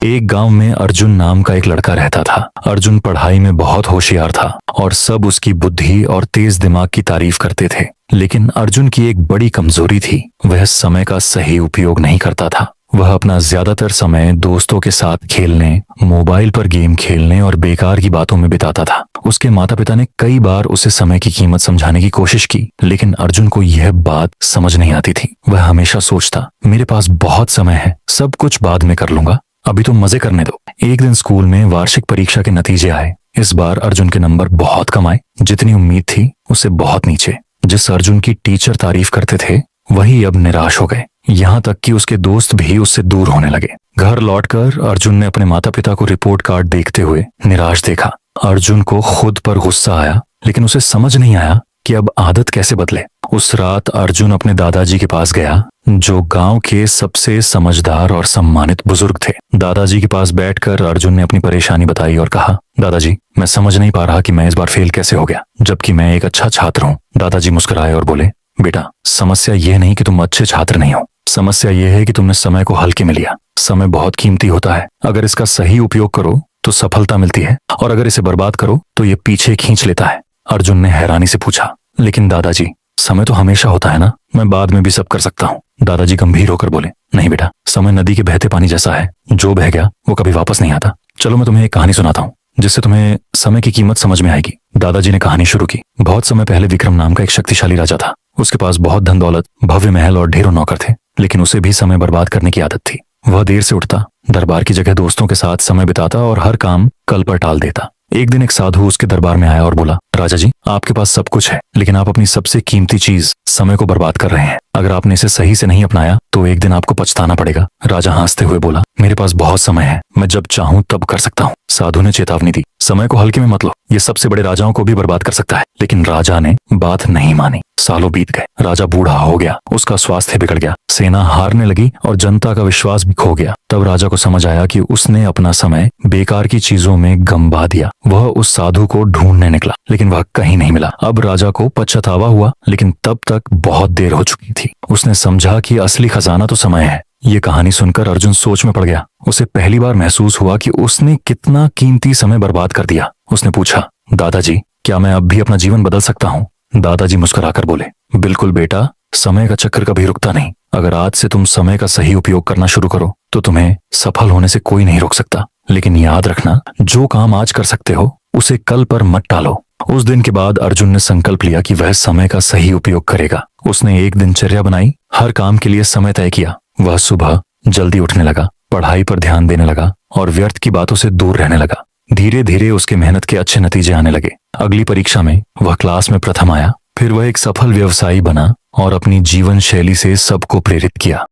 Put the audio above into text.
एक गांव में अर्जुन नाम का एक लड़का रहता था। अर्जुन पढ़ाई में बहुत होशियार था और सब उसकी बुद्धि और तेज दिमाग की तारीफ करते थे। लेकिन अर्जुन की एक बड़ी कमजोरी थी, वह समय का सही उपयोग नहीं करता था। वह अपना ज्यादातर समय दोस्तों के साथ खेलने, मोबाइल पर गेम खेलने और बेकार की बातों में बिताता था। उसके माता पिता ने कई बार उसे समय की कीमत समझाने की कोशिश की, लेकिन अर्जुन को यह बात समझ नहीं आती थी। वह हमेशा सोचता, मेरे पास बहुत समय है, सब कुछ बाद में कर लूंगा, अभी तो मजे करने दो। एक दिन स्कूल में वार्षिक परीक्षा के नतीजे आए। इस बार अर्जुन के नंबर बहुत कम आए, जितनी उम्मीद थी उससे बहुत नीचे। जिस अर्जुन की टीचर तारीफ करते थे वही अब निराश हो गए। यहाँ तक कि उसके दोस्त भी उससे दूर होने लगे। घर लौटकर अर्जुन ने अपने माता पिता को रिपोर्ट कार्ड देखते हुए निराश देखा। अर्जुन को खुद पर गुस्सा आया, लेकिन उसे समझ नहीं आया कि अब आदत कैसे बदले। उस रात अर्जुन अपने दादाजी के पास गया, जो गांव के सबसे समझदार और सम्मानित बुजुर्ग थे। दादाजी के पास बैठकर अर्जुन ने अपनी परेशानी बताई और कहा, दादाजी, मैं समझ नहीं पा रहा कि मैं इस बार फेल कैसे हो गया, जबकि मैं एक अच्छा छात्र हूँ। दादाजी मुस्कुराए और बोले, बेटा, समस्या यह नहीं कि तुम अच्छे छात्र नहीं हो, समस्या यह है कि तुमने समय को हल्के में लिया। समय बहुत कीमती होता है, अगर इसका सही उपयोग करो तो सफलता मिलती है, और अगर इसे बर्बाद करो तो ये पीछे खींच लेता है। अर्जुन ने हैरानी से पूछा, लेकिन दादाजी, समय तो हमेशा होता है ना, मैं बाद में भी सब कर सकता हूँ। दादाजी गंभीर होकर बोले, नहीं बेटा, समय नदी के बहते पानी जैसा है, जो बह गया वो कभी वापस नहीं आता। चलो मैं तुम्हें एक कहानी सुनाता हूँ, जिससे तुम्हें समय की कीमत समझ में आएगी। दादाजी ने कहानी शुरू की। बहुत समय पहले विक्रम नाम का एक शक्तिशाली राजा था। उसके पास बहुत धन दौलत, भव्य महल और ढेरों नौकर थे, लेकिन उसे भी समय बर्बाद करने की आदत थी। वह देर से उठता, दरबार की जगह दोस्तों के साथ समय बिताता और हर काम कल पर टाल देता। एक दिन एक साधु उसके दरबार में आया और बोला, राजा जी, आपके पास सब कुछ है, लेकिन आप अपनी सबसे कीमती चीज समय को बर्बाद कर रहे हैं। अगर आपने इसे सही से नहीं अपनाया तो एक दिन आपको पछताना पड़ेगा। राजा हंसते हुए बोला, मेरे पास बहुत समय है, मैं जब चाहूं तब कर सकता हूँ। साधु ने चेतावनी दी, समय को हल्के में मत लो, ये सबसे बड़े राजाओं को भी बर्बाद कर सकता है। लेकिन राजा ने बात नहीं मानी। सालों बीत गए, राजा बूढ़ा हो गया, उसका स्वास्थ्य बिगड़ गया, सेना हारने लगी और जनता का विश्वास भी खो गया। तब राजा को समझ आया कि उसने अपना समय बेकार की चीजों में गंवा दिया। वह उस साधु को ढूंढने निकला, लेकिन वह कहीं नहीं मिला। अब राजा को पछतावा हुआ, लेकिन तब तक बहुत देर हो चुकी थी। उसने समझा कि असली खजाना तो समय है। ये कहानी सुनकर अर्जुन सोच में पड़ गया। उसे पहली बार महसूस हुआ कि उसने कितना कीमती समय बर्बाद कर दिया। उसने पूछा, दादाजी, क्या मैं अब भी अपना जीवन बदल सकता हूँ? दादाजी मुस्कुराकर बोले, बिल्कुल बेटा, समय का चक्कर कभी रुकता नहीं। अगर आज से तुम समय का सही उपयोग करना शुरू करो तो तुम्हें सफल होने से कोई नहीं रोक सकता। लेकिन याद रखना, जो काम आज कर सकते हो उसे कल पर मत टालो। उस दिन के बाद अर्जुन ने संकल्प लिया कि वह समय का सही उपयोग करेगा। उसने एक दिनचर्या बनाई, हर काम के लिए समय तय किया। वह सुबह जल्दी उठने लगा, पढ़ाई पर ध्यान देने लगा और व्यर्थ की बातों से दूर रहने लगा। धीरे धीरे उसके मेहनत के अच्छे नतीजे आने लगे। अगली परीक्षा में वह क्लास में प्रथम आया। फिर वह एक सफल व्यवसायी बना और अपनी जीवन शैली से सबको प्रेरित किया।